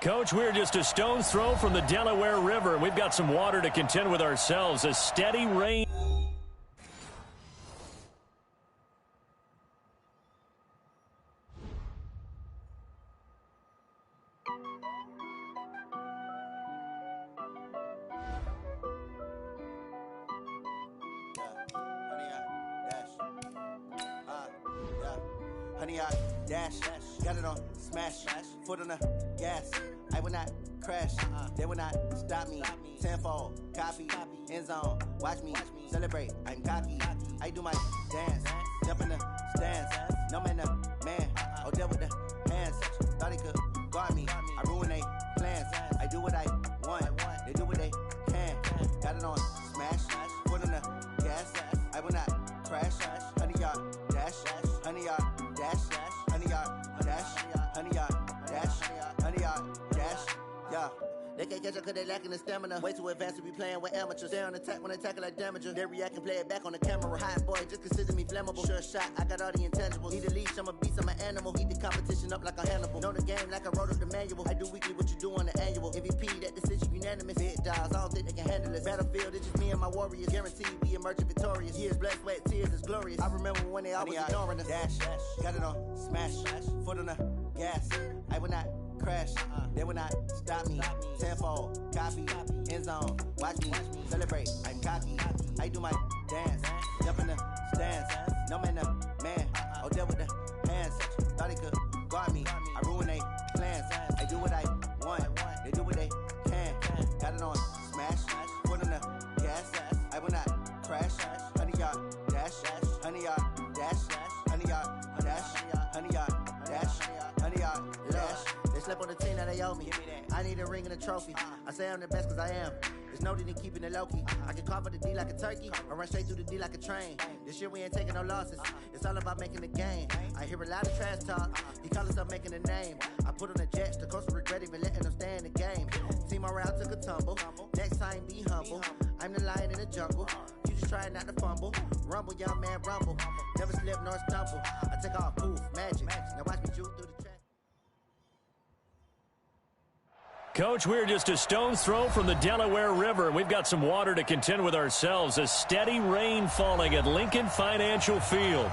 Coach, we're just a stone's throw from the Delaware River. We've got some water to contend with ourselves. A steady rain. Honey, I dash, got it on smash, foot on the gas. I will not crash, they will not stop me. Tenfold, copy, end zone, watch me celebrate. I'm cocky, I do my dance, jump in the stands. No man, man, oh there with the hands. Thought he could guard me, I ruin they plans. I do what I want, they do what they can. Got it on smash, foot on the gas. I will not crash, honey, y'all dash, honey, y'all dash, honey, y'all dash, honey, y'all dash, honey, y'all dash, yeah. They can't catch up cause they lacking the stamina. Way too advanced to be playing with amateurs. Stay on attack when they tackle like damager. They react and play it back on the camera. Hot boy, just consider me flammable. Sure shot, I got all the intangibles. Need a leash, I'm a beast, I'm an animal. Eat the competition up like a Hannibal. Know the game like I wrote up the manual. I do weekly what you do on the annual. MVP, that decision unanimous. Big dogs, I don't think they can handle this. Battlefield, it's just me and my warriors. Guaranteed we emerge victorious. Years, blood, sweat, tears, is glorious. I remember when they always ignoring us. Dash, got it on smash, foot on the gas. I will not crash, they will not stop me. Tenfold, copy, end zone, watch me celebrate. I'm cocky, I do my dance, jump in the stands. No man, man, oh there with the hands. Thought he could guard me, I ruin they plans. I do what I want, they do what they can. Got it on smash, foot on the gas. I will not crash, honey, y'all dash, honey, y'all dash, honey, y'all dash, honey, y'all dash, honey, y'all dash. They slept on the team that they owe me. I need a ring and a trophy. I say I'm the best cause I am. There's no need in keeping it low-key. I can carve up the D like a turkey or run straight through the D like a train. This year we ain't taking no losses. It's all about making the game. I hear a lot of trash talk. He call himself making a name. I put on the Jets. The coach will regret even letting them stay in the game. Team around took a tumble. Next time be humble. I'm the lion in the jungle. You just try not to fumble. Rumble, young man, rumble. Never slip nor stumble. I take off, poof, magic. Now watch me juke through the track. Coach, we're just a stone's throw from the Delaware River. We've got some water to contend with ourselves. A steady rain falling at Lincoln Financial Field.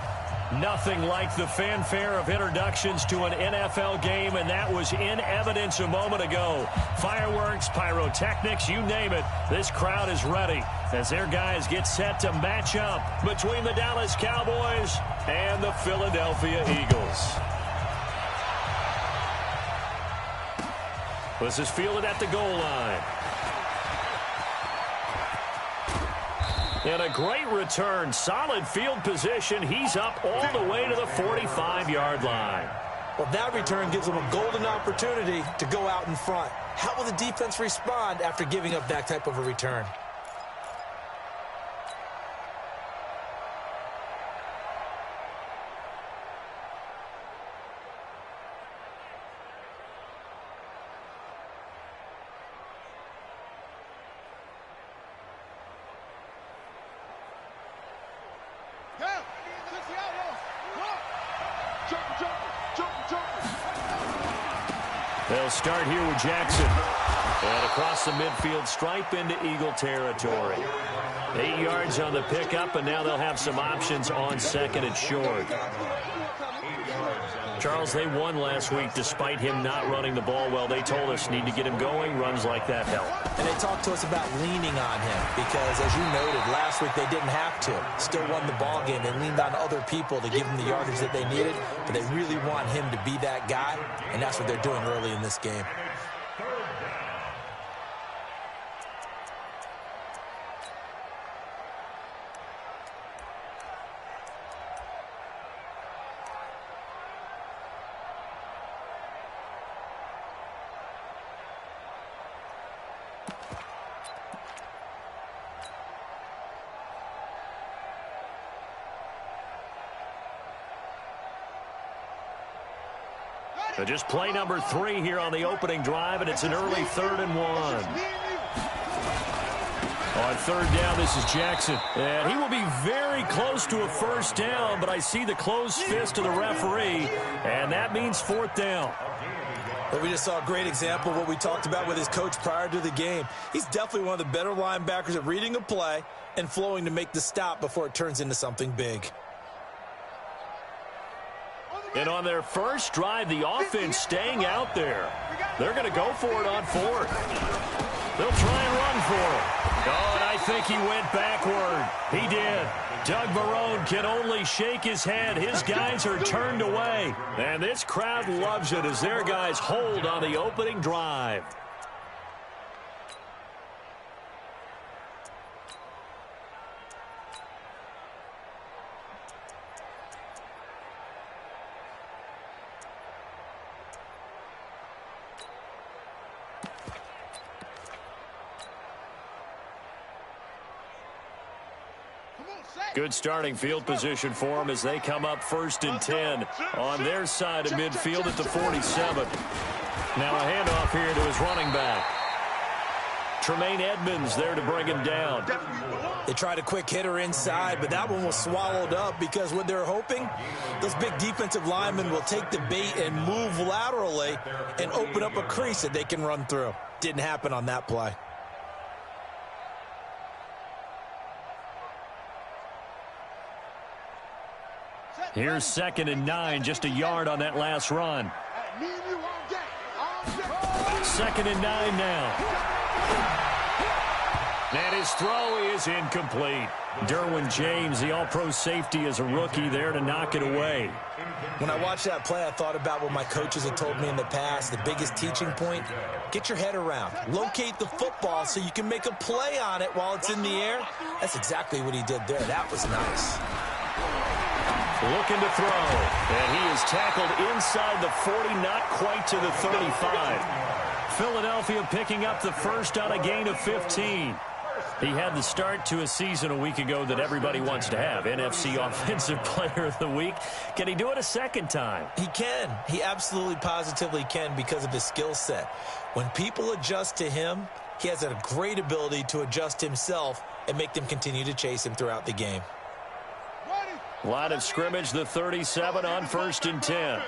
Nothing like the fanfare of introductions to an NFL game, and that was in evidence a moment ago. Fireworks, pyrotechnics, you name it. This crowd is ready as their guys get set to match up between the Dallas Cowboys and the Philadelphia Eagles. This is fielded at the goal line. And a great return. Solid field position. He's up all the way to the 45-yard line. Well, that return gives them a golden opportunity to go out in front. How will the defense respond after giving up that type of a return? They'll start here with Jackson. And across the midfield stripe into Eagle territory. 8 yards on the pickup, and now they'll have some options on second and short. Charles, they won last week despite him not running the ball well. They told us need to get him going. Runs like that help. And they talked to us about leaning on him because, as you noted, last week they didn't have to. Still won the ball game. They leaned on other people to give them the yardage that they needed, but they really want him to be that guy, and that's what they're doing early in this game. So just play number 3 here on the opening drive, and it's an early 3rd and 1. On 3rd down, this is Jackson. And he will be very close to a first down, but I see the closed fist of the referee, and that means 4th down. Well, we just saw a great example of what we talked about with his coach prior to the game. He's definitely one of the better linebackers at reading a play and flowing to make the stop before it turns into something big. And on their first drive, the offense staying out there. They're going to go for it on fourth. They'll try and run for it. Oh, and I think he went backward. He did. Doug Marrone can only shake his head. His guys are turned away. And this crowd loves it as their guys hold on the opening drive. Good starting field position for them as they come up 1st and 10 on their side of midfield at the 47. Now a handoff here to his running back. Tremaine Edmonds there to bring him down. They tried a quick hitter inside, but that one was swallowed up because what they're hoping, those big defensive linemen will take the bait and move laterally and open up a crease that they can run through. Didn't happen on that play. Here's 2nd and 9, just a yard on that last run. 2nd and 9 now. And his throw is incomplete. Derwin James, the all-pro safety, is a rookie there to knock it away. When I watched that play, I thought about what my coaches had told me in the past. The biggest teaching point, get your head around. Locate the football so you can make a play on it while it's in the air. That's exactly what he did there. That was nice. Looking to throw, and he is tackled inside the 40, not quite to the 35. Philadelphia picking up the first on a gain of 15. He had the start to a season a week ago that everybody wants to have, NFC Offensive Player of the Week. Can he do it a second time? He can. He absolutely positively can because of his skill set. When people adjust to him, he has a great ability to adjust himself and make them continue to chase him throughout the game. Line of scrimmage, the 37 on 1st and 10.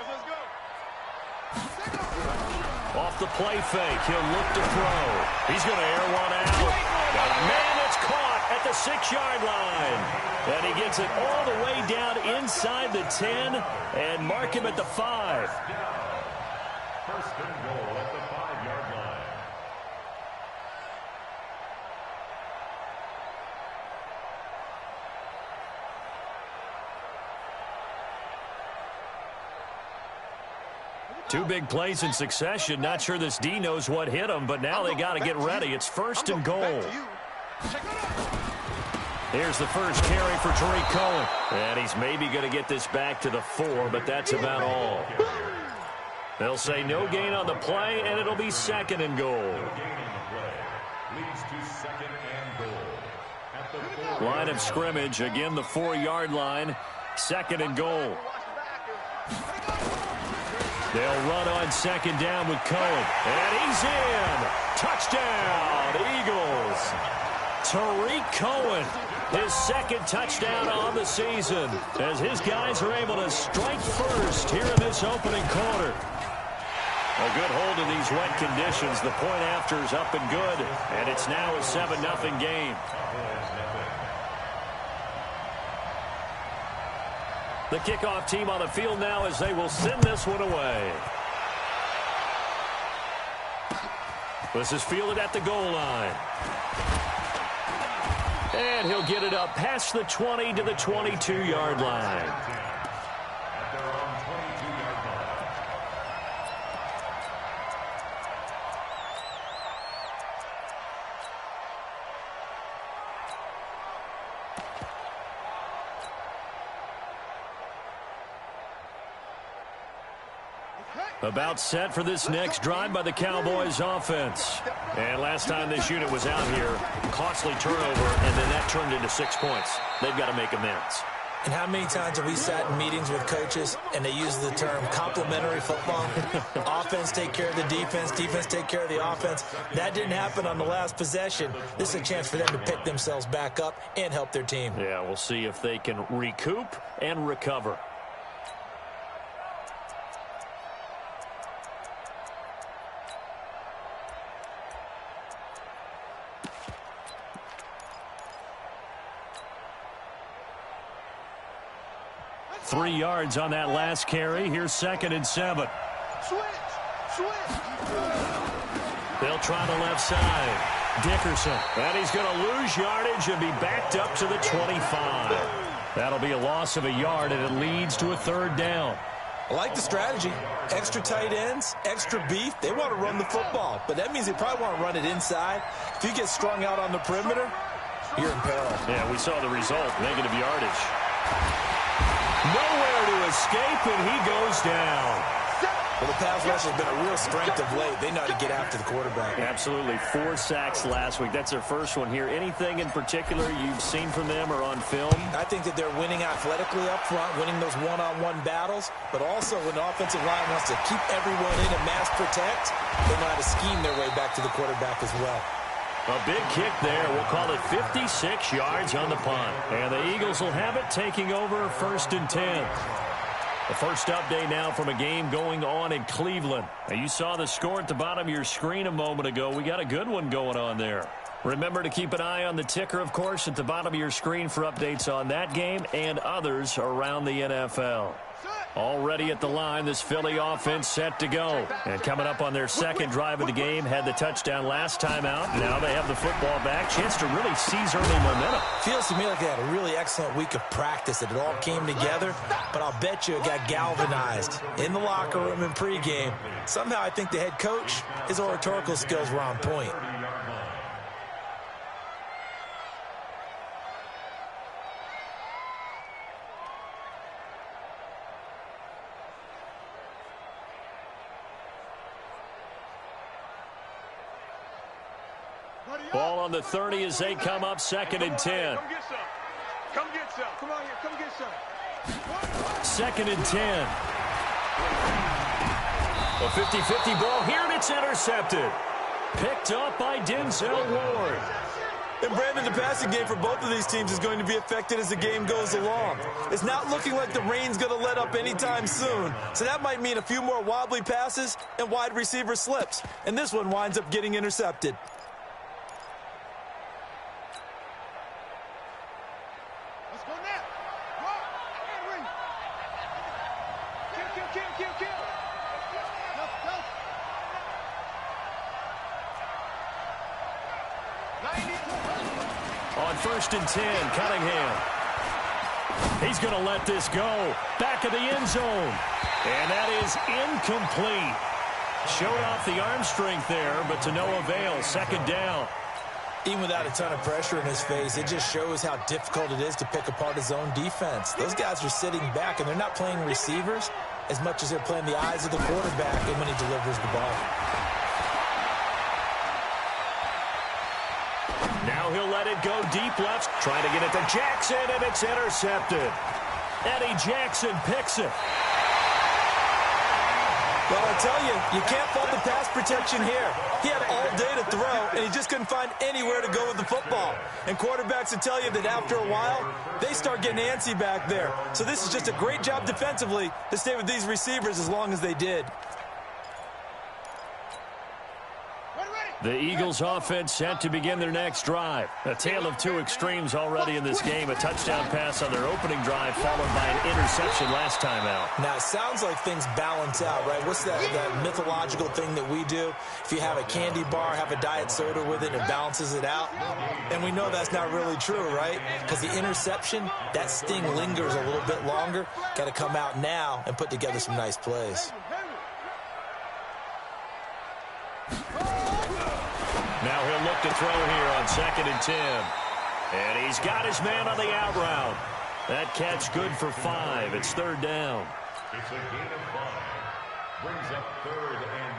Off the play fake, he'll look to throw. He's going to air one out. Man, it's caught at the 6-yard line. And he gets it all the way down inside the 10 and mark him at the 5. 1st and goal at the 5-yard line. Two big plays in succession. Not sure this D knows what hit him, but now they got to get ready. It's 1st and goal. Here's the first carry for Tariq Cohen. And he's maybe going to get this back to the 4, but that's about all. They'll say no gain on the play, and it'll be 2nd and goal. Line of scrimmage, again the 4-yard line. 2nd and goal. They'll run on 2nd down with Cohen. And he's in. Touchdown, Eagles. Tariq Cohen, his 2nd touchdown on the season, as his guys are able to strike first here in this opening quarter. A good hold of these wet conditions. The point after is up and good, and it's now a 7-0 game. The kickoff team on the field now as they will send this one away. This is fielded at the goal line. And he'll get it up past the 20 to the 22-yard line. About set for this next drive by the Cowboys offense. And last time this unit was out here, costly turnover, and then that turned into 6 points. They've got to make amends. And how many times have we sat in meetings with coaches and they use the term complementary football? Offense take care of the defense, defense take care of the offense. That didn't happen on the last possession. This is a chance for them to pick themselves back up and help their team. Yeah, we'll see if they can recoup and recover. 3 yards on that last carry. Here's 2nd and 7. They'll try the left side. Dickerson. And he's going to lose yardage and be backed up to the 25. That'll be a loss of a yard, and it leads to a 3rd down. I like the strategy. Extra tight ends, extra beef. They want to run the football, but that means they probably want to run it inside. If you get strung out on the perimeter, you're in peril. Yeah, we saw the result, negative yardage. Nowhere to escape, and he goes down. Well, the pass rush has been a real strength of late. They know how to get after the quarterback. Absolutely. 4 sacks last week. That's their first one here. Anything in particular you've seen from them or on film? I think that they're winning athletically up front, winning those one-on-one battles, but also when the offensive line wants to keep everyone in and mass protect, they know how to scheme their way back to the quarterback as well. A big kick there. We'll call it 56 yards on the punt. And the Eagles will have it, taking over 1st and 10. The first update now from a game going on in Cleveland. Now, you saw the score at the bottom of your screen a moment ago. We got a good one going on there. Remember to keep an eye on the ticker, of course, at the bottom of your screen for updates on that game and others around the NFL. Already at the line, this Philly offense set to go. And coming up on their 2nd drive of the game, had the touchdown last time out. Now they have the football back. Chance to really seize early momentum. Feels to me like they had a really excellent week of practice, that it all came together. But I'll bet you it got galvanized in the locker room in pregame. Somehow I think the head coach, his oratorical skills were on point. Ball on the 30 as they come up 2nd and 10. Come get some. Come on here. Come get some. 2nd and 10. A 50-50 ball here, and it's intercepted. Picked up by Denzel Ward. And Brandon, the passing game for both of these teams is going to be affected as the game goes along. It's not looking like the rain's going to let up anytime soon. So that might mean a few more wobbly passes and wide receiver slips. And this one winds up getting intercepted. On 1st and 10, Cunningham. He's going to let this go. Back of the end zone. And that is incomplete. Showed off the arm strength there, but to no avail. 2nd down. Even without a ton of pressure in his face, it just shows how difficult it is to pick apart his own defense. Those guys are sitting back, and they're not playing receivers as much as they're playing the eyes of the quarterback and when he delivers the ball. Now he'll let it go deep left. Trying to get it to Jackson, and it's intercepted. Eddie Jackson picks it. Well, I tell you, you can't fault the pass protection here. He had all day to throw, and he just couldn't find anywhere to go with the football. And quarterbacks will tell you that after a while, they start getting antsy back there. So this is just a great job defensively to stay with these receivers as long as they did. The Eagles offense set to begin their next drive. A tale of two extremes already in this game. A touchdown pass on their opening drive followed by an interception last time out. Now, it sounds like things balance out, right? What's that mythological thing that we do? If you have a candy bar, have a diet soda with it, and it balances it out. And we know that's not really true, right? Because the interception, that sting lingers a little bit longer. Got to come out now and put together some nice plays. Now he'll look to throw here on 2nd and 10. And he's got his man on the out route. That catch good for 5. It's 3rd down. It's a gain of 5. Brings up 3rd and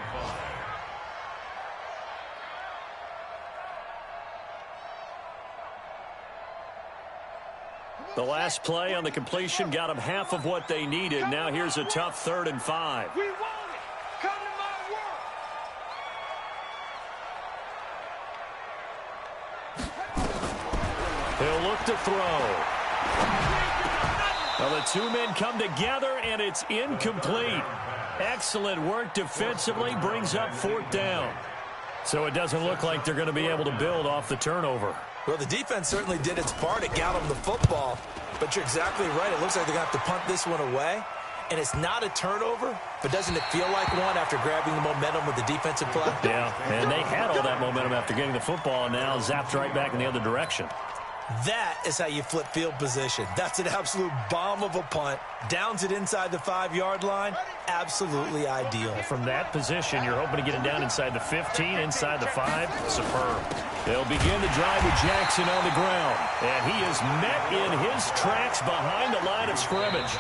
5. The last play on the completion got them half of what they needed. Now here's a tough 3rd and 5. We want it. Come to my world. He'll look to throw. Well, the two men come together, and it's incomplete. Excellent work defensively, brings up 4th down. So it doesn't look like they're going to be able to build off the turnover. Well, the defense certainly did its part. It got them the football. But you're exactly right. It looks like they're going to have to punt this one away. And it's not a turnover, but doesn't it feel like one after grabbing the momentum with the defensive play? Yeah, and they had all that momentum after getting the football, and now zapped right back in the other direction. That is how you flip field position. That's an absolute bomb of a punt. Downs it inside the 5-yard line. Absolutely ideal. From that position, you're hoping to get it down inside the 15, inside the 5. Superb. They'll begin the drive with Jackson on the ground. And he is met in his tracks behind the line of scrimmage.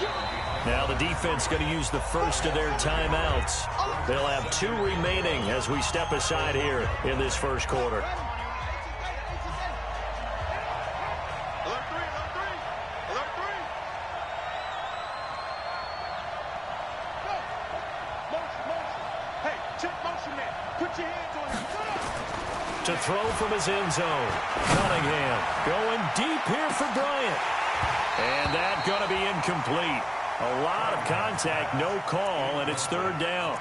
Now the defense going to use the first of their timeouts. They'll have 2 remaining as we step aside here in this first quarter. To throw from his end zone. Cunningham going deep here for Bryant. And that going to be incomplete. A lot of contact, no call, and it's 3rd down.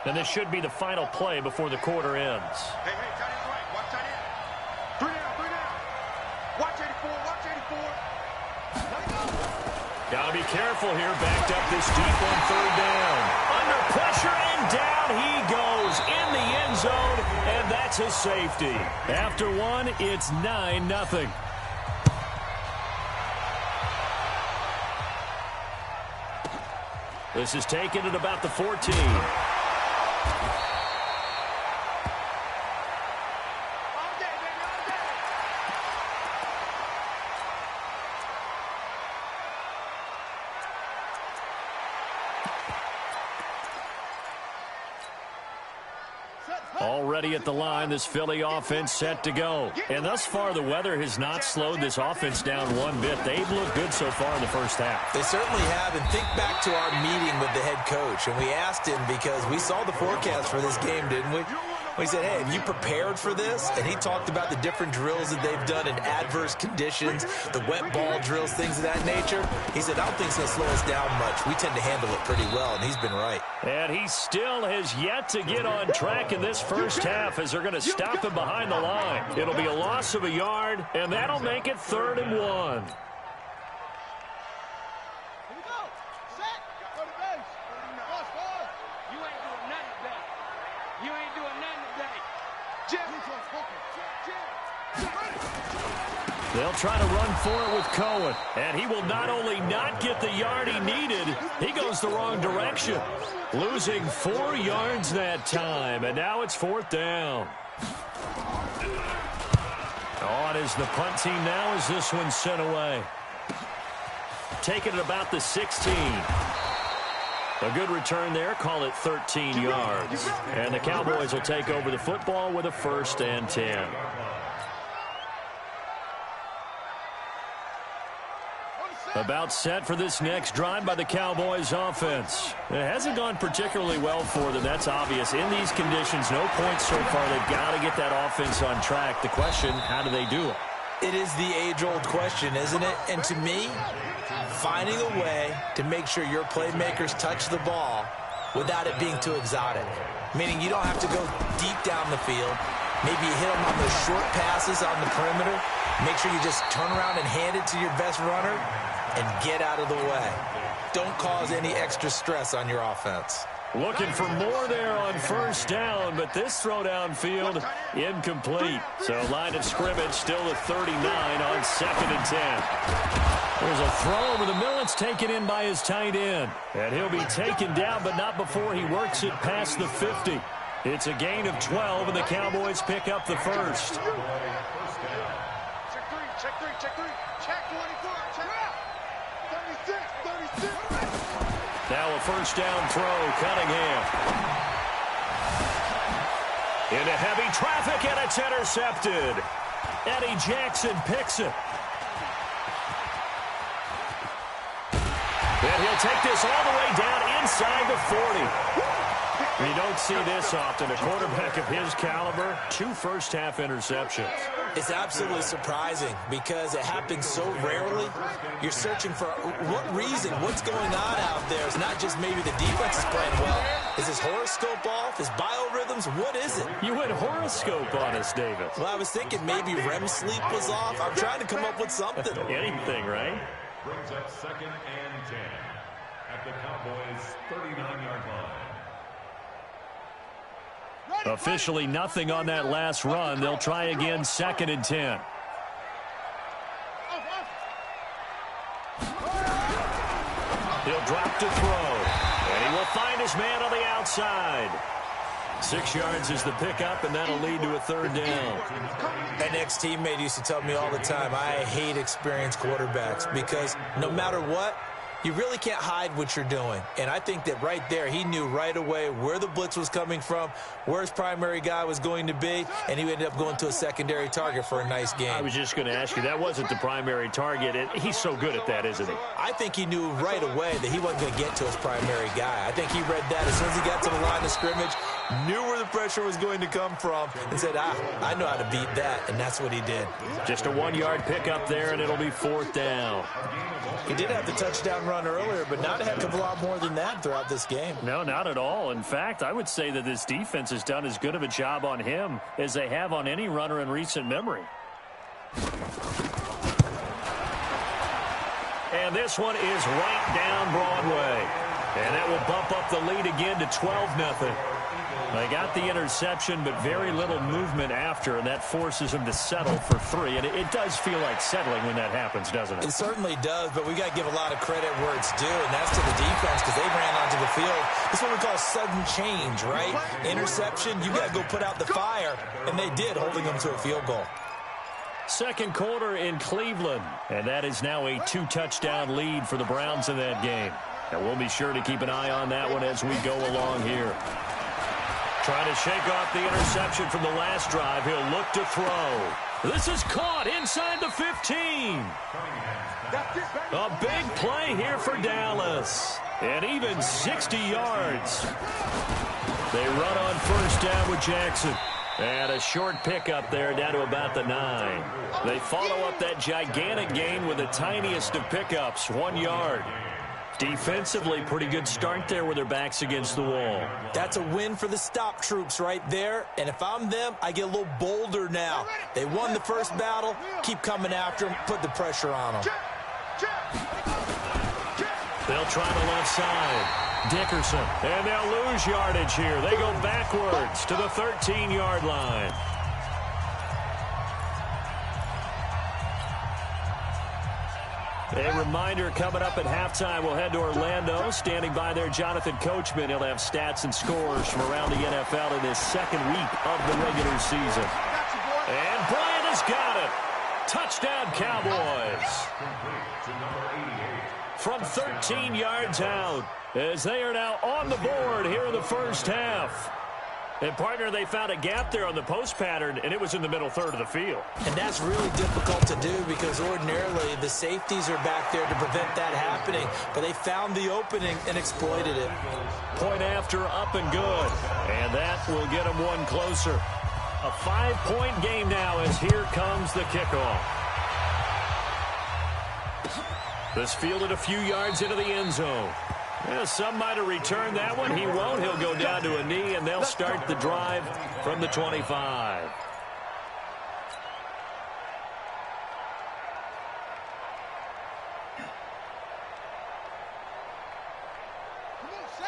And this should be the final play before the quarter ends. Hey, tight end right. Watch tight end. 3 down. Watch 84. Watch 84. Got to be careful here. Backed up this deep on 3rd down. Under pressure and down he goes in the end zone, and that's a safety. After 1, it's 9-0. This is taken at about the 14. Already at the line, this Philly offense set to go. And thus far, the weather has not slowed this offense down one bit. They've looked good so far in the first half. They certainly have. And think back to our meeting with the head coach. And we asked him because we saw the forecast for this game, didn't we? We said, hey, have you prepared for this? And he talked about the different drills that they've done in adverse conditions, the wet ball drills, things of that nature. He said, I don't think it's going to slow us down much. We tend to handle it pretty well, and he's been right. And he still has yet to get on track in this first half as they're going to stop him behind the line. It'll be a loss of a yard, and that'll make it 3rd and 1. They'll try to run for it with Cohen. And he will not only not get the yard he needed, he goes the wrong direction. Losing 4 yards that time. And now it's 4th down. On is the punt team now as this one's sent away. Taking it about the 16. A good return there. Call it 13 yards. And the Cowboys will take over the football with a 1st and 10. About set for this next drive by the Cowboys offense. It hasn't gone particularly well for them. That's obvious. In these conditions, no points so far. They've got to get that offense on track. The question, how do they do it? It is the age-old question, isn't it? And to me, finding a way to make sure your playmakers touch the ball without it being too exotic. Meaning you don't have to go deep down the field. Maybe you hit them on those short passes on the perimeter. Make sure you just turn around and hand it to your best runner and get out of the way. Don't cause any extra stress on your offense. Looking for more there on 1st down, but this throw downfield incomplete. So line of scrimmage still at 39 on 2nd and 10. There's a throw over the middle. It's taken in by his tight end. And he'll be taken down, but not before he works it past the 50. It's a gain of 12, and the Cowboys pick up the first. Check 3, check 24, check 36. Now a 1st down throw, Cunningham. Into heavy traffic, and it's intercepted. Eddie Jackson picks it. And he'll take this all the way down inside the 40. You don't see this often. A quarterback of his caliber, 2 first-half interceptions. It's absolutely surprising because it happens so rarely. You're searching for what reason, what's going on out there. It's not just maybe the defense is playing well. Is his horoscope off? His biorhythms? What is it? You went horoscope on us, David. Well, I was thinking maybe REM sleep was off. I'm trying to come up with something. Anything, right? Brings up 2nd and 10 at the Cowboys' 39-yard line. Officially nothing on that last run. They'll try again 2nd and 10. He'll drop to throw. And he will find his man on the outside. 6 yards is the pickup, and that'll lead to a 3rd down. An ex-teammate used to tell me all the time, I hate experienced quarterbacks because no matter what, you really can't hide what you're doing. And I think that right there, he knew right away where the blitz was coming from, where his primary guy was going to be, and he ended up going to a secondary target for a nice game. I was just going to ask you, that wasn't the primary target. He's so good at that, isn't he? I think he knew right away that he wasn't going to get to his primary guy. I think he read that as soon as he got to the line of scrimmage, knew where the pressure was going to come from, and said, I know how to beat that, and that's what he did. Just a 1-yard pickup there, and it'll be 4th down. He did have the touchdown run earlier, but not a heck of a lot more than that throughout this game. No, not at all. In fact, I would say that this defense has done as good of a job on him as they have on any runner in recent memory. And this one is right down Broadway. And that will bump up the lead again to 12-0. They got the interception, but very little movement after, and that forces them to settle for 3. And it does feel like settling when that happens, doesn't it? It certainly does, but we got to give a lot of credit where it's due, and that's to the defense because they ran onto the field. This is what we call sudden change, right? Interception, you got to go put out the fire, and they did, holding them to a field goal. 2nd quarter in Cleveland, and that is now a 2-touchdown lead for the Browns in that game. And we'll be sure to keep an eye on that one as we go along here. Trying to shake off the interception from the last drive. He'll look to throw. This is caught inside the 15. A big play here for Dallas. And even 60 yards. They run on 1st down with Jackson. And a short pickup there down to about the 9. They follow up that gigantic gain with the tiniest of pickups, 1 yard. Defensively, pretty good start there with their backs against the wall. That's a win for the stop troops right there. And if I'm them, I get a little bolder now. They won the first battle. Keep coming after them. Put the pressure on them. They'll try the left side. Dickerson. And they'll lose yardage here. They go backwards to the 13-yard line. A reminder coming up at halftime, we'll head to Orlando. Standing by there, Jonathan Coachman. He'll have stats and scores from around the NFL in his 2nd week of the regular season. And Bryant has got it. Touchdown, Cowboys. From 13 yards out, as they are now on the board here in the first half. And, partner, they found a gap there on the post pattern, and it was in the middle 3rd of the field. And that's really difficult to do because ordinarily the safeties are back there to prevent that happening. But they found the opening and exploited it. Point after, up and good. And that will get them one closer. A 5-point game now as here comes the kickoff. This fielded a few yards into the end zone. Yeah, some might have returned that one. He won't. He'll go down to a knee, and they'll start the drive from the 25.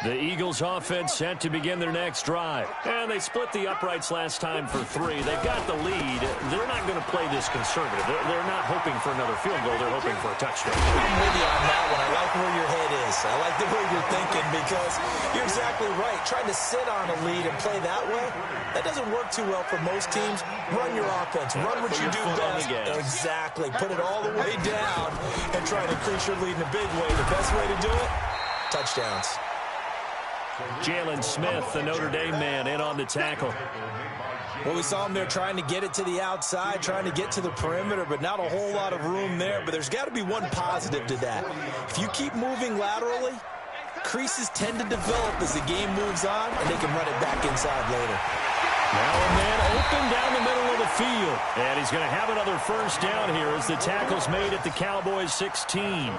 The Eagles offense set to begin their next drive. And they split the uprights last time for 3. They've got the lead. They're not going to play this conservative. They're not hoping for another field goal. They're hoping for a touchdown. I'm with you on that one. I like where your head is. I like the way you're thinking because you're exactly right. Trying to sit on a lead and play that way, that doesn't work too well for most teams. Run your offense. Run what you do best. Exactly. Put it all the way down and try to increase your lead in a big way. The best way to do it, touchdowns. Jalen Smith, the Notre Dame man, in on the tackle. Well, we saw him there trying to get it to the outside, trying to get to the perimeter, but not a whole lot of room there. But there's got to be one positive to that. If you keep moving laterally, creases tend to develop as the game moves on, and they can run it back inside later. Now a man open down the middle of the field. And he's going to have another first down here as the tackle's made at the Cowboys 16.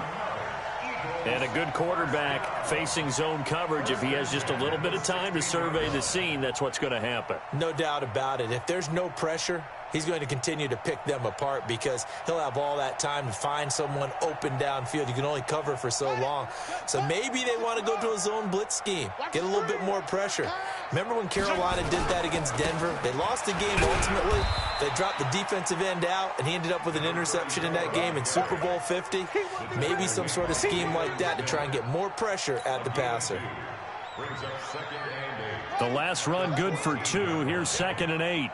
And a good quarterback facing zone coverage. If he has just a little bit of time to survey the scene, that's what's going to happen. No doubt about it. If there's no pressure, he's going to continue to pick them apart because he'll have all that time to find someone open downfield. You can only cover for so long. So maybe they want to go to a zone blitz scheme, get a little bit more pressure. Remember when Carolina did that against Denver? They lost the game ultimately. They dropped the defensive end out, and he ended up with an interception in that game in Super Bowl 50. Maybe some sort of scheme like that to try and get more pressure at the passer. The last run good for 2. Here's 2nd and 8.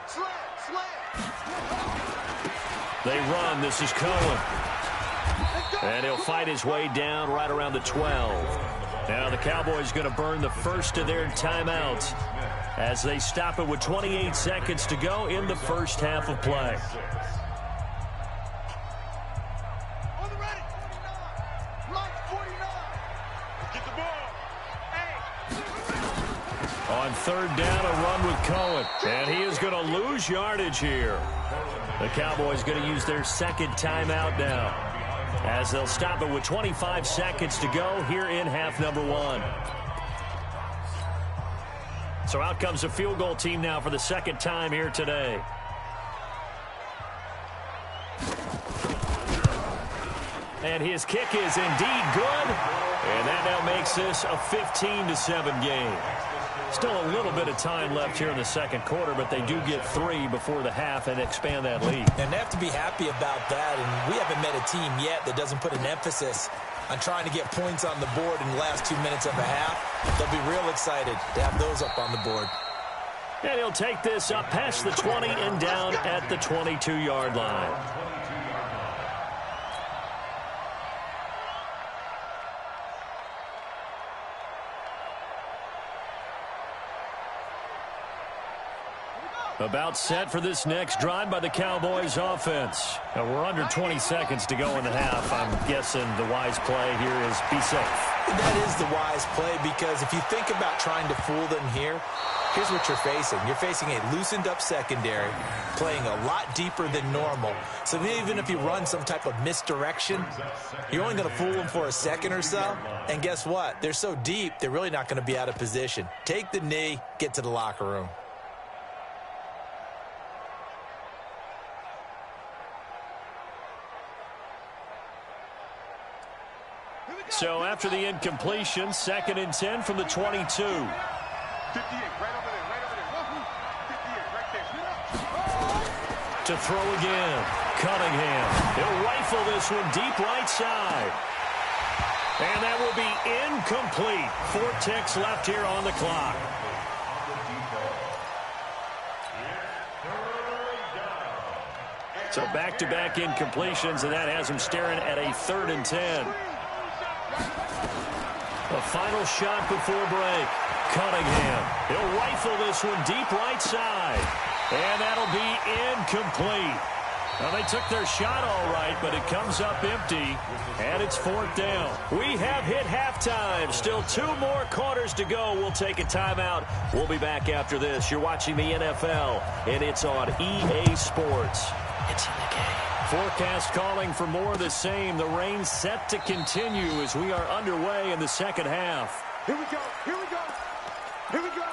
They run. This is Cohen. And he'll fight his way down right around the 12. Now the Cowboys going to burn the first of their timeouts as they stop it with 28 seconds to go in the first half of play. On 3rd down, a run with Cohen. And he is going to lose yardage here. The Cowboys going to use their 2nd timeout now as they'll stop it with 25 seconds to go here in half number 1. So out comes a field goal team now for the 2nd time here today. And his kick is indeed good. And that now makes this a 15-7 game. Still a little bit of time left here in the 2nd quarter, but they do get 3 before the half and expand that lead. And they have to be happy about that. And we haven't met a team yet that doesn't put an emphasis on trying to get points on the board in the last 2 minutes of a half. They'll be real excited to have those up on the board. And he'll take this up past the 20 and down at the 22-yard line. About set for this next drive by the Cowboys offense. Now we're under 20 seconds to go in the half. I'm guessing the wise play here is be safe. That is the wise play because if you think about trying to fool them here, here's what you're facing. You're facing a loosened up secondary, playing a lot deeper than normal. So even if you run some type of misdirection, you're only going to fool them for a second or so. And guess what? They're so deep, they're really not going to be out of position. Take the knee, get to the locker room. So after the incompletion, 2nd and 10 from the 22. 58, right over there, right over there. 58, right there. To throw again, Cunningham. He'll rifle this one deep right side. And that will be incomplete. 4 ticks left here on the clock. So back-to-back incompletions, and that has him staring at a 3rd and 10. The final shot before break. Cunningham. He'll rifle this one deep right side. And that'll be incomplete. Well, they took their shot all right, but it comes up empty. And it's 4th down. We have hit halftime. Still 2 more quarters to go. We'll take a timeout. We'll be back after this. You're watching the NFL, and it's on EA Sports. It's in the game. Forecast calling for more of the same. The rain set to continue as we are underway in the 2nd half. Here we go, here we go, here we go.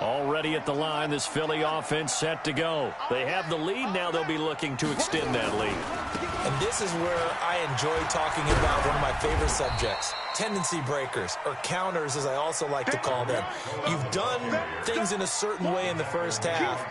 Already at the line, this Philly offense set to go. They have the lead. Now they'll be looking to extend that lead. And this is where I enjoy talking about one of my favorite subjects, tendency breakers, or counters as I also like to call them. You've done things in a certain way in the first half,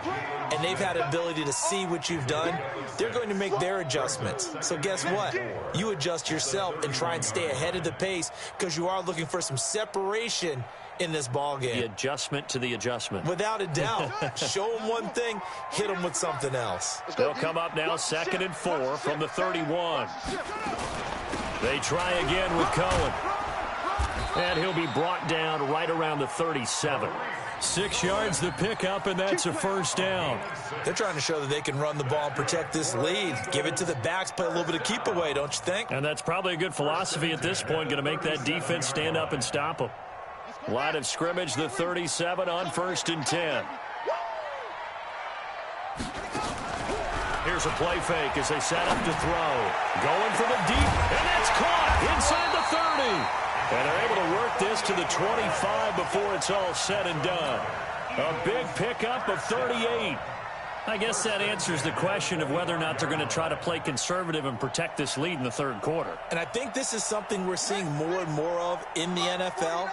and they've had the ability to see what you've done. They're going to make their adjustments. So guess what? You adjust yourself and try and stay ahead of the pace because you are looking for some separation in this ball game. The adjustment to the adjustment. Without a doubt. Show them one thing, hit them with something else. They'll come up now 2nd and 4 from the 31. They try again with Cohen. And he'll be brought down right around the 37. 6 yards the pickup, and that's a first down. They're trying to show that they can run the ball and protect this lead. Give it to the backs, play a little bit of keep away, don't you think? And that's probably a good philosophy at this point, going to make that defense stand up and stop them. Line of scrimmage, the 37 on 1st and 10. Here's a play fake as they set up to throw. Going for the deep, and that's caught inside the 30. And they're able to work this to the 25 before it's all said and done. A big pickup of 38. I guess that answers the question of whether or not they're going to try to play conservative and protect this lead in the 3rd quarter. And I think this is something we're seeing more and more of in the NFL.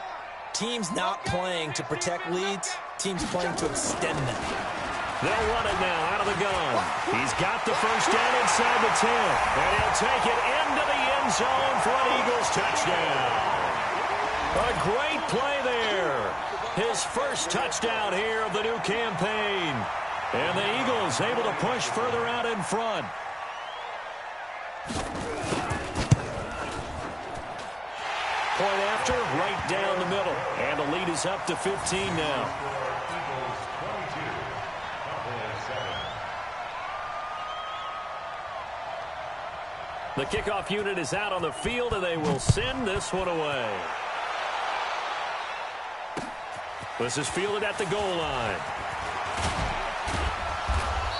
Teams not playing to protect leads, teams playing to extend them. They'll run it now out of the gun. He's got the first down inside the 10. And he'll take it into the end zone for an Eagles touchdown. A great play there. His first touchdown here of the new campaign. And the Eagles able to push further out in front. Point after, right down the middle. And the lead is up to 15 now. The kickoff unit is out on the field, and they will send this one away. This is fielded at the goal line.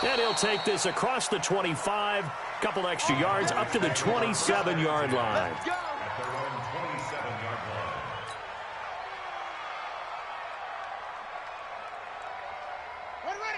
And he'll take this across the 25, couple extra yards, up to the 27-yard line.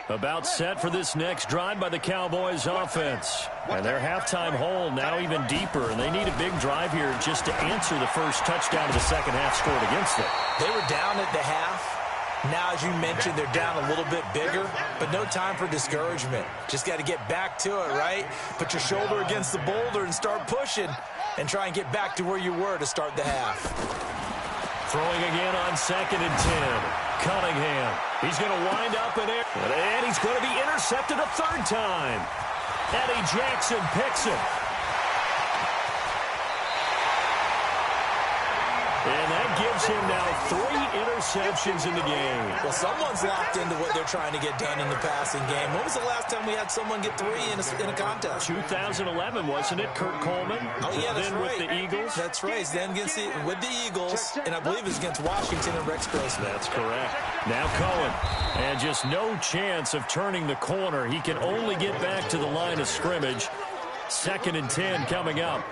About set for this next drive by the Cowboys offense. And their halftime hole now even deeper, and they need a big drive here just to answer the first touchdown of the second half scored against them. They were down at the half. Now, as you mentioned, they're down a little bit bigger, but no time for discouragement. Just got to get back to it, right? Put your shoulder against the boulder and start pushing and try and get back to where you were to start the half. Throwing again on 2nd and 10. Cunningham. He's going to wind up in air. And he's going to be intercepted a 3rd time. Eddie Jackson picks it. And that gives him now 3 interceptions in the game. Well, someone's locked into what they're trying to get done in the passing game. When was the last time we had someone get 3 in a contest? 2011, wasn't it? Kurt Coleman. Oh, yeah, that's then right. with the Eagles. That's right. Then with the Eagles, and I believe it's against Washington and Rex Grossman. That's correct. Now Cohen. And just no chance of turning the corner. He can only get back to the line of scrimmage. 2nd and 10 coming up.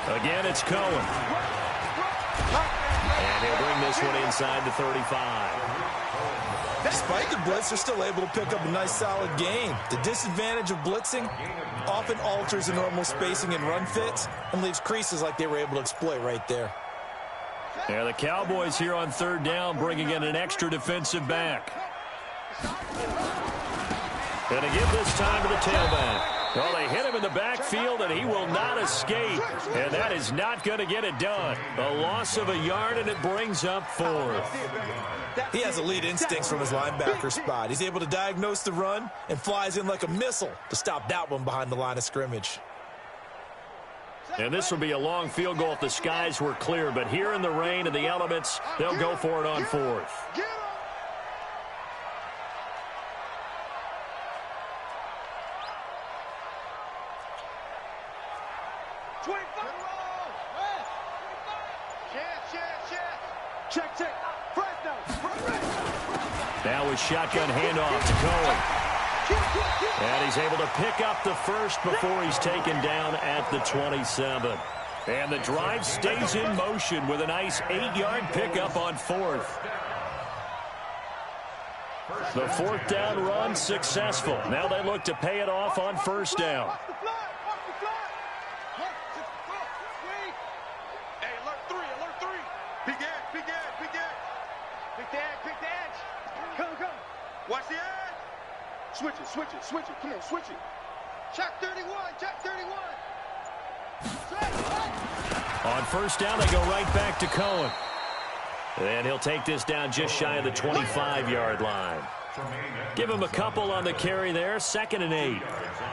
Again, it's Cohen. And he'll bring this one inside the 35. Despite the blitz, they're still able to pick up a nice, solid gain. The disadvantage of blitzing often alters the normal spacing and run fits and leaves creases like they were able to exploit right there. Yeah, the Cowboys here on 3rd down bringing in an extra defensive back. Going to give this time to the tailback. Well, they hit him in the backfield, and he will not escape. And that is not going to get it done. A loss of a yard, and it brings up 4th. He has elite instincts from his linebacker spot. He's able to diagnose the run and flies in like a missile to stop that one behind the line of scrimmage. And this will be a long field goal if the skies were clear. But here in the rain and the elements, they'll go for it on 4th. Now with shotgun handoff to Cohen. And he's able to pick up the first before he's taken down at the 27. And the drive stays in motion with a nice 8-yard pickup on 4th. The 4th down run successful. Now they look to pay it off on 1st down. Switch it. Come on, switch it. Check 31. On 1st down, they go right back to Cohen. And he'll take this down just shy of the 25-yard line. Give him a couple on the carry there. 2nd and 8.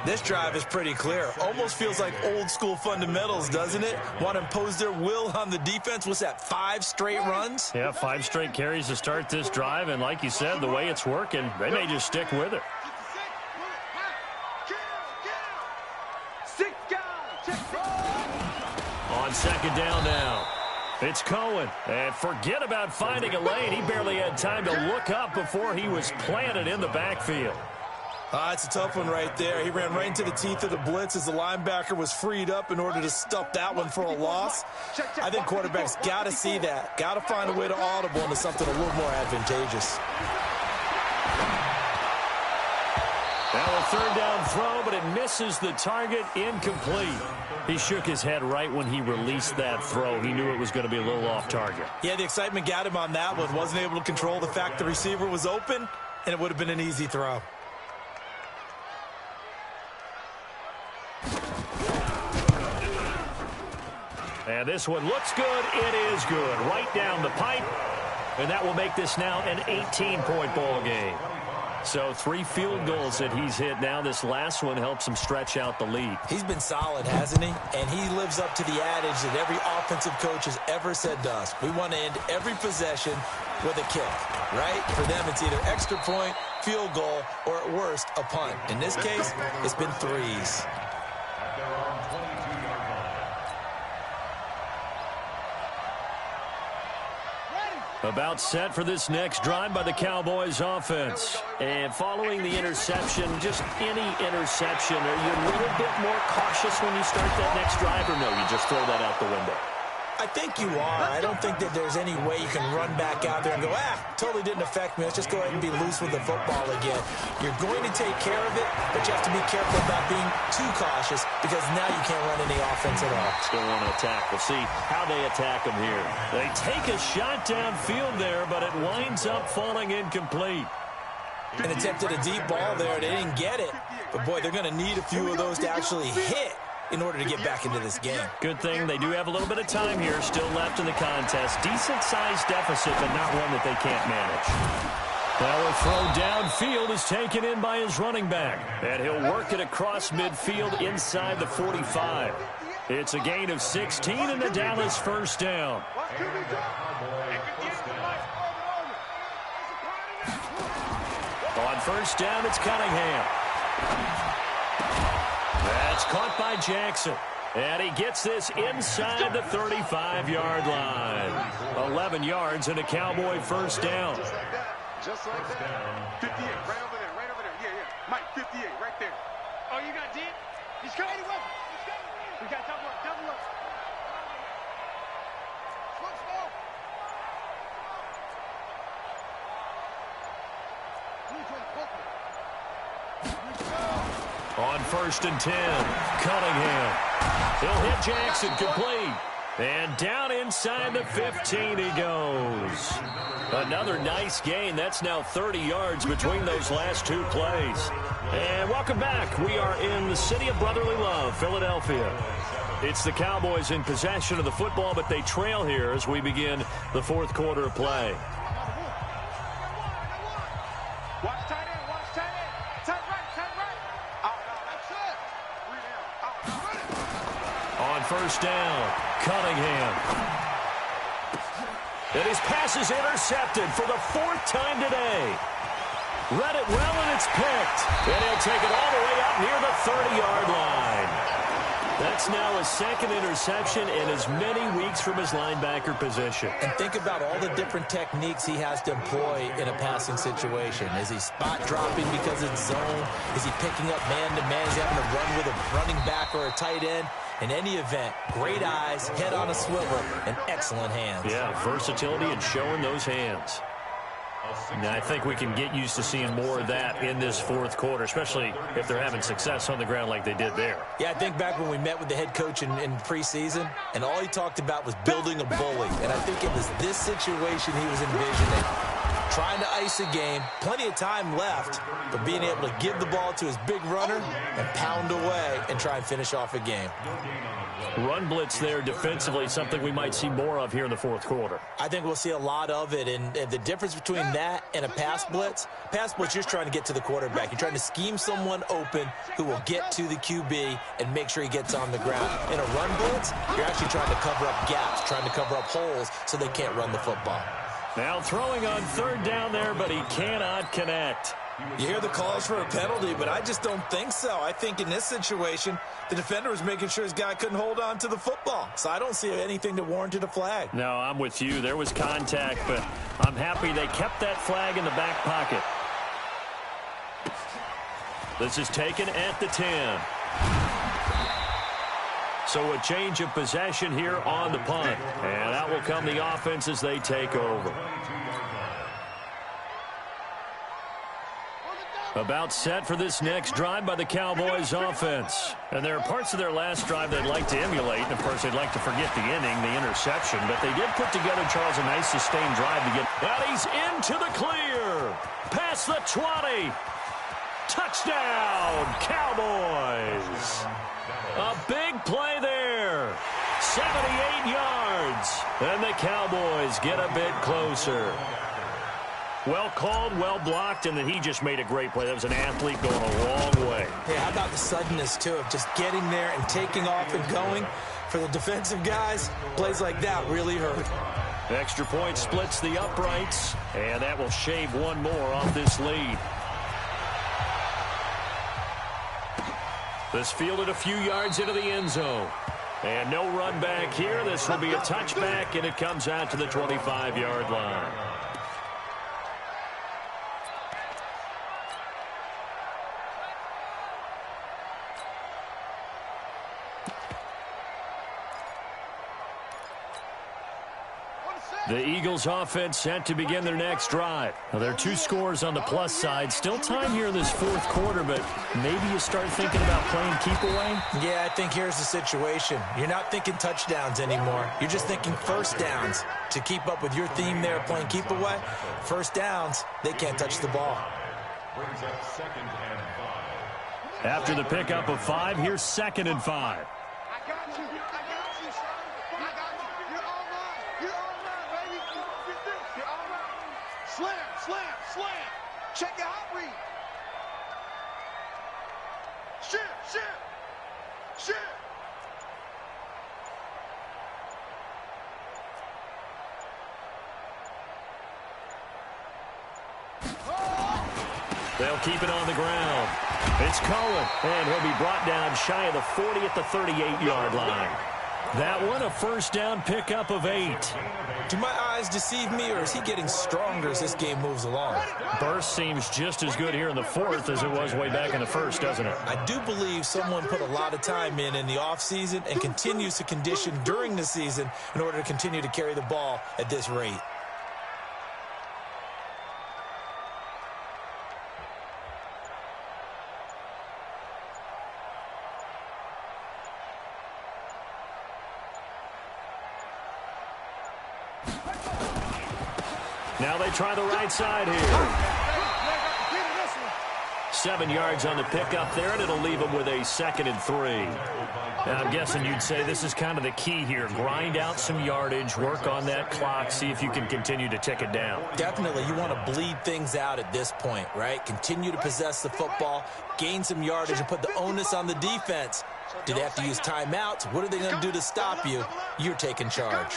This drive is pretty clear. Almost feels like old school fundamentals, doesn't it? Want to impose their will on the defense. What's that, 5 straight runs? Yeah, 5 straight carries to start this drive. And like you said, the way it's working, they may just stick with it. On 2nd down now. It's Cohen. And forget about finding a lane. He barely had time to look up before he was planted in the backfield. It's a tough one right there. He ran right into the teeth of the blitz as the linebacker was freed up in order to stuff that one for a loss. I think quarterbacks got to see that. Got to find a way to audible into something a little more advantageous. Now a 3rd down throw, but it misses the target. Incomplete. He shook his head right when he released that throw. He knew it was going to be a little off target. Yeah, the excitement got him on that one. Wasn't able to control the fact the receiver was open, and it would have been an easy throw. And this one looks good. It is good. Right down the pipe. And that will make this now an 18-point ball game. So 3 field goals that he's hit now. This last one helps him stretch out the lead. He's been solid, hasn't he? And he lives up to the adage that every offensive coach has ever said to us. We want to end every possession with a kick, right? For them, it's either extra point, field goal, or at worst, a punt. In this case, it's been 3s. About set for this next drive by the Cowboys offense. And following the interception, just any interception, are you a little bit more cautious when you start that next drive, or no, you just throw that out the window? I think you are. I don't think that there's any way you can run back out there and go, totally didn't affect me. Let's just go ahead and be loose with the football again. You're going to take care of it, but you have to be careful about being too cautious because now you can't run any offense at all. Still want to attack. We'll see how they attack them here. They take a shot downfield there, but it winds up falling incomplete. And attempted a deep ball there. They didn't get it. But, boy, they're going to need a few of those to actually hit in order to get back into this game. Good thing they do have a little bit of time here still left in the contest. Decent-sized deficit, but not one that they can't manage. Now a throw downfield is taken in by his running back. And he'll work it across midfield inside the 45. It's a gain of 16 and the Dallas 1st down. On 1st down, it's Cunningham. That's caught by Jackson. And he gets this inside the 35-yard line. 11 yards and a Cowboy 1st down. Just like that. 58, right over there, right over there. Yeah. Mike, 58, right there. Oh, you got deep? He's coming. We got double up, double up. On 1st and 10, Cunningham. He'll hit Jackson, complete. And down inside the 15 he goes. Another nice gain. That's now 30 yards between those last 2 plays. And welcome back. We are in the city of brotherly love, Philadelphia. It's the Cowboys in possession of the football, but they trail here as we begin the 4th quarter of play. Watch tight end, watch tight end. Tight right, tight right. Oh, no, that's it. 3 down. On 1st down, Cunningham. And his pass is intercepted for the 4th time today. Read it well, and it's picked. And he'll take it all the way out near the 30-yard line. That's now his 2nd interception in as many weeks from his linebacker position. And think about all the different techniques he has to employ in a passing situation. Is he spot dropping because it's zone? Is he picking up man-to-man? Is he having to run with a running back or a tight end? In any event, great eyes, head on a swivel, and excellent hands. Yeah, versatility and showing those hands. Now, I think we can get used to seeing more of that in this 4th quarter, especially if they're having success on the ground like they did there. Yeah, I think back when we met with the head coach in preseason, and all he talked about was building a bully. And I think it was this situation he was envisioning. trying to ice a game, plenty of time left, but being able to give the ball to his big runner and pound away and try and finish off a game. Run blitz there defensively, something we might see more of here in the fourth quarter. I think we'll see a lot of it, and the difference between that and a pass blitz, you're just trying to get to the quarterback. You're trying to scheme someone open who will get to the QB and make sure he gets on the ground. In a run blitz, you're actually trying to cover up gaps, trying to cover up holes so they can't run the football. Now throwing on third down there, but he cannot connect. You hear the calls for a penalty, but I just don't think so. I think in this situation, the defender was making sure his guy couldn't hold on to the football. So I don't see anything that warranted a flag. No, I'm with you. There was contact, but I'm happy they kept that flag in the back pocket. This is taken at the 10. So a change of possession here on the punt. And out will come the offense as they take over. About set for this next drive by the Cowboys offense. And there are parts of their last drive they'd like to emulate. And, of course, they'd like to forget the inning, the interception. But they did put together, Charles, a nice sustained drive to get. And he's into the clear. Past the 20. Touchdown, Cowboys. A big play there. 78 yards. And the Cowboys get a bit closer. Well called, well blocked, and then he just made a great play. That was an athlete going a long way. Yeah, how about the suddenness, too, of just getting there and taking off and going? For the defensive guys, plays like that really hurt. Extra point splits the uprights, and that will shave one more off this lead. This fielded a few yards into the end zone. And no run back here. This will be a touchback, and it comes out to the 25-yard line. The Eagles offense set to begin their next drive. Now, there are two scores on the plus side. Still time here in this fourth quarter, but maybe you start thinking about playing keep away? Yeah, I think here's the situation. You're not thinking touchdowns anymore. You're just thinking first downs. To keep up with your theme there, playing keep away, first downs, they can't touch the ball. Brings up 2nd and 5. After the pickup of 5, here's 2nd and 5. I got you. I got you, son. I got you. You're all right. You're all right, baby. You gonna get this. You're all right. Slam, slam, slam. Check your hot read. Shift, shift. Shift. They'll keep it on the ground. It's Cohen, and he'll be brought down shy of the 40 at the 38-yard line. That one, a first down pickup of 8. Do my eyes deceive me, or is he getting stronger as this game moves along? Burst seems just as good here in the fourth as it was way back in the first, doesn't it? I do believe someone put a lot of time in the offseason and continues to condition during the season in order to continue to carry the ball at this rate. Now they try the right side here. 7 yards on the pickup there, and it'll leave them with a 2nd and 3. Now, I'm guessing you'd say this is kind of the key here. Grind out some yardage, work on that clock, see if you can continue to tick it down. Definitely, you want to bleed things out at this point, right? Continue to possess the football, gain some yardage, and put the onus on the defense. Do they have to use timeouts? What are they going to do to stop you? You're taking charge.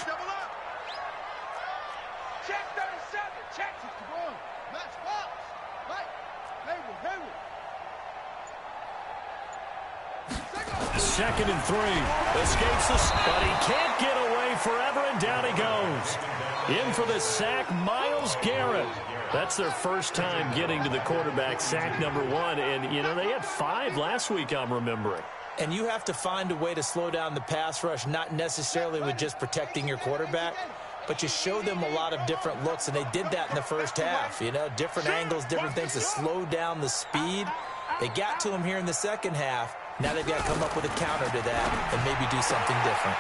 Second and 3. Escapes this, but he can't get away forever, and down he goes. In for the sack, Myles Garrett. That's their first time getting to the quarterback, sack number 1. And, you know, they had 5 last week, I'm remembering. And you have to find a way to slow down the pass rush, not necessarily with just protecting your quarterback, but you show them a lot of different looks, and they did that in the first half. You know, different angles, different things to slow down the speed. They got to him here in the second half. Now they've got to come up with a counter to that and maybe do something different.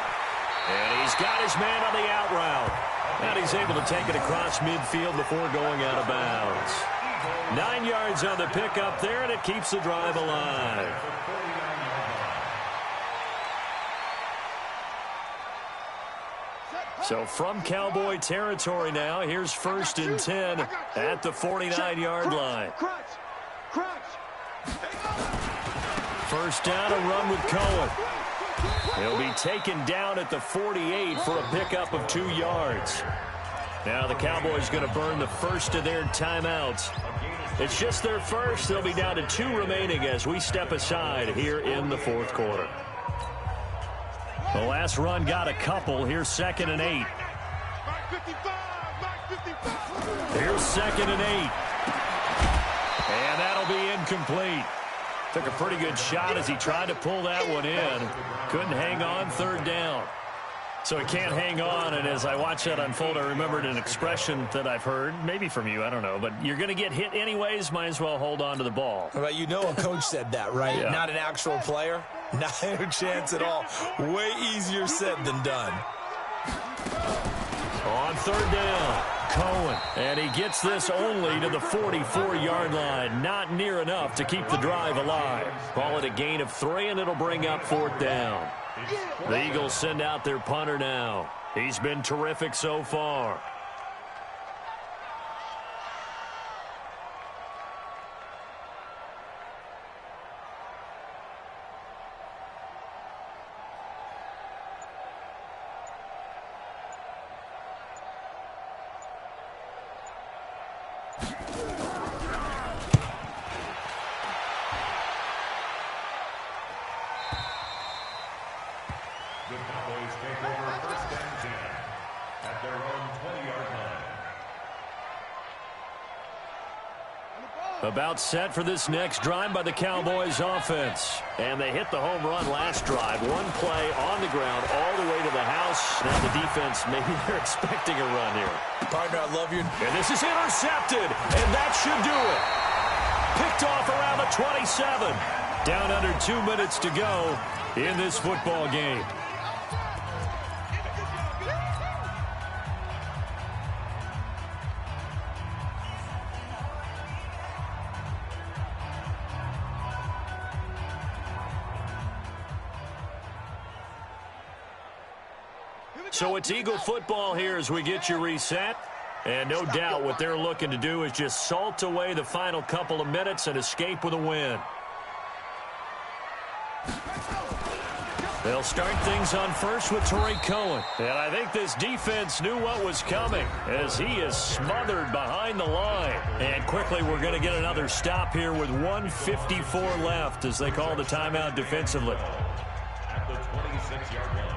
And he's got his man on the out route. And he's able to take it across midfield before going out of bounds. 9 yards on the pickup there, and it keeps the drive alive. So from Cowboy territory now, here's 1st and 10 at the 49-yard line. First down, a run with Cohen. He'll be taken down at the 48 for a pickup of 2 yards. Now the Cowboys going to burn the first of their timeouts. It's just their first. They'll be down to 2 remaining as we step aside here in the 4th quarter. The last run got a couple. Here's 2nd and 8. Here's 2nd and 8. And that'll be incomplete. Took a pretty good shot as he tried to pull that one in. Couldn't hang on, 3rd down. So he can't hang on, and as I watch that unfold, I remembered an expression that I've heard, maybe from you, I don't know, but you're going to get hit anyways, might as well hold on to the ball. Well, you know a coach said that, right? Yeah. Not an actual player. Not a chance at all. Way easier said than done. On 3rd down, Cohen, and he gets this only to the 44-yard line. Not near enough to keep the drive alive. Call it a gain of 3, and it'll bring up 4th down. The Eagles send out their punter now. He's been terrific so far. The Cowboys take over 1st and 10 at their own 20-yard line. About set for this next drive by the Cowboys offense. And they hit the home run last drive. One play on the ground all the way to the house. Now the defense, maybe they're expecting a run here. Partner, I love you. And this is intercepted, and that should do it. Picked off around the 27. Down under 2 minutes to go in this football game. So it's Eagle football here as we get you reset. And no doubt what they're looking to do is just salt away the final couple of minutes and escape with a win. They'll start things on first with Tariq Cohen. And I think this defense knew what was coming as he is smothered behind the line. And quickly we're going to get another stop here with 1:54 left as they call the timeout defensively. At the 26-yard line.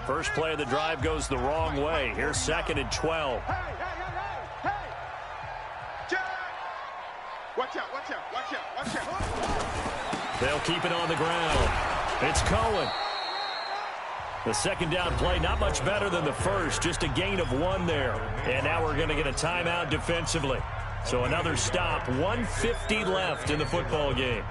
First play of the drive goes the wrong way. Here's 2nd and 12. Hey! Jack! Watch out. They'll keep it on the ground. It's Cohen. The second down play, not much better than the first, just a gain of 1 there. And now we're going to get a timeout defensively. So another stop, 1:50 left in the football game.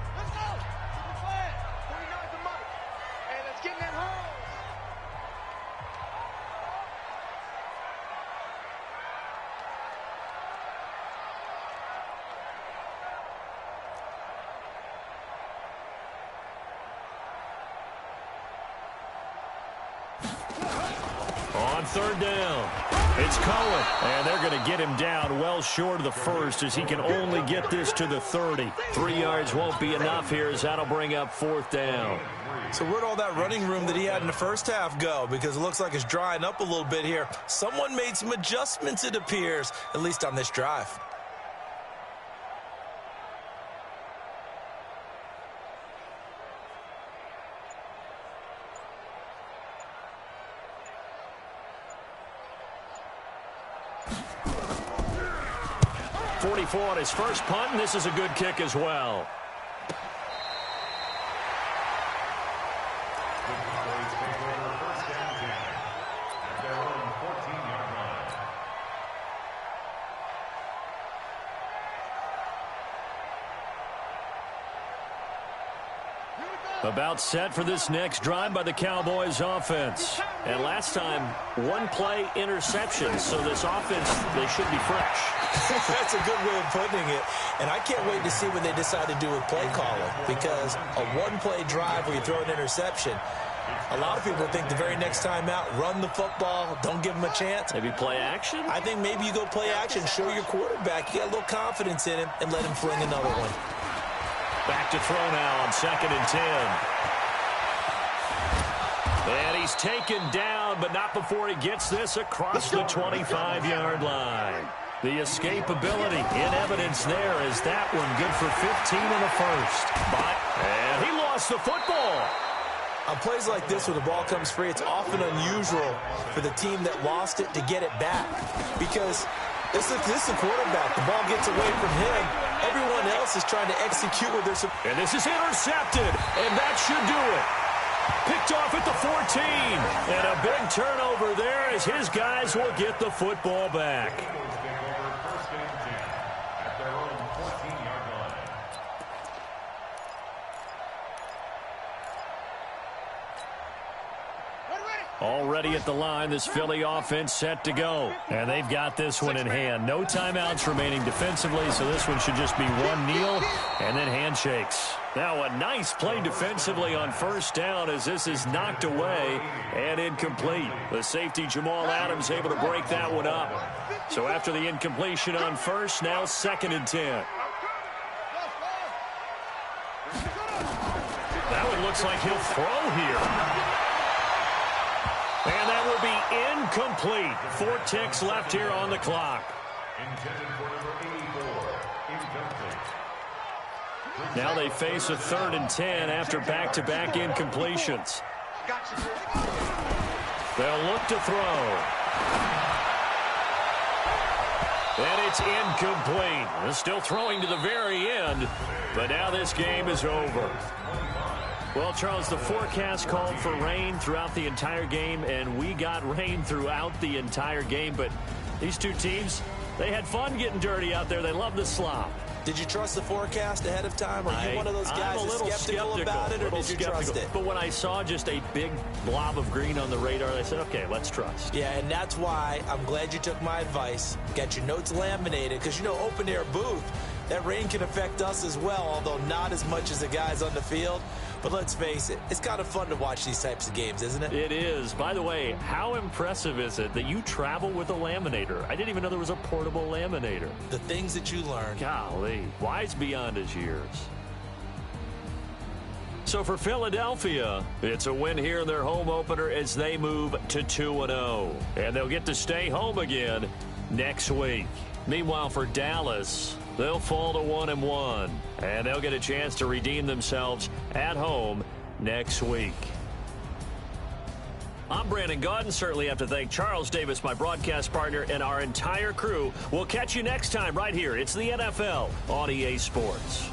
On 3rd down, it's Cohen, and they're going to get him down well short of the first as he can only get this to the 30. 3 yards won't be enough here as that'll bring up 4th down. So where'd all that running room that he had in the first half go? Because it looks like it's drying up a little bit here. Someone made some adjustments, it appears, at least on this drive. On his first punt, and this is a good kick as well. The Cowboys take over 1st and 10 at their own 14-yard line. Here we go! About set for this next drive by the Cowboys offense. And last time, one-play interception. So this offense, they should be fresh. That's a good way of putting it. And I can't wait to see what they decide to do with play calling. Because a one-play drive where you throw an interception, a lot of people think the very next time out, run the football, don't give them a chance. Maybe play action? I think maybe you go play action, show your quarterback. You got a little confidence in him, and let him fling another one. Back to throw now on 2nd and 10. And he's taken down, but not before he gets this across the 25-yard line. The escapability in evidence there as that one good for 15 in the first. And he lost the football. On plays like this where the ball comes free, it's often unusual for the team that lost it to get it back. Because this is the quarterback. The ball gets away from him. Everyone else is trying to execute with their... And this is intercepted, and that should do it. Picked off at the 14. And a big turnover there as his guys will get the football back. Already at the line, this Philly offense set to go. And they've got this one in hand. No timeouts remaining defensively, so this one should just be one kneel and then handshakes. Now a nice play defensively on first down as this is knocked away and incomplete. The safety Jamal Adams able to break that one up. So after the incompletion on first, now 2nd and 10. That one looks like he'll throw here. And that will be incomplete. 4 ticks left here on the clock. Now they face a 3rd and 10 after back-to-back incompletions. They'll look to throw. And it's incomplete. They're still throwing to the very end, but now this game is over. Well, Charles, the forecast called for rain throughout the entire game, and we got rain throughout the entire game. But these two teams, they had fun getting dirty out there. They love the slop. Did you trust the forecast ahead of time? Are you one of those guys that's skeptical about it, or did you trust it? But when I saw just a big blob of green on the radar, I said, okay, let's trust. Yeah, and that's why I'm glad you took my advice. Got your notes laminated, because, you know, open-air booth, that rain can affect us as well, although not as much as the guys on the field. But let's face it, it's kind of fun to watch these types of games, isn't it? It is. By the way, how impressive is it that you travel with a laminator? I didn't even know there was a portable laminator. The things that you learn. Golly, wise beyond his years. So for Philadelphia, it's a win here in their home opener as they move to 2-0. And they'll get to stay home again next week. Meanwhile, for Dallas, they'll fall to 1-1, and they'll get a chance to redeem themselves at home next week. I'm Brandon Gaudin. Certainly have to thank Charles Davis, my broadcast partner, and our entire crew. We'll catch you next time right here. It's the NFL on EA Sports.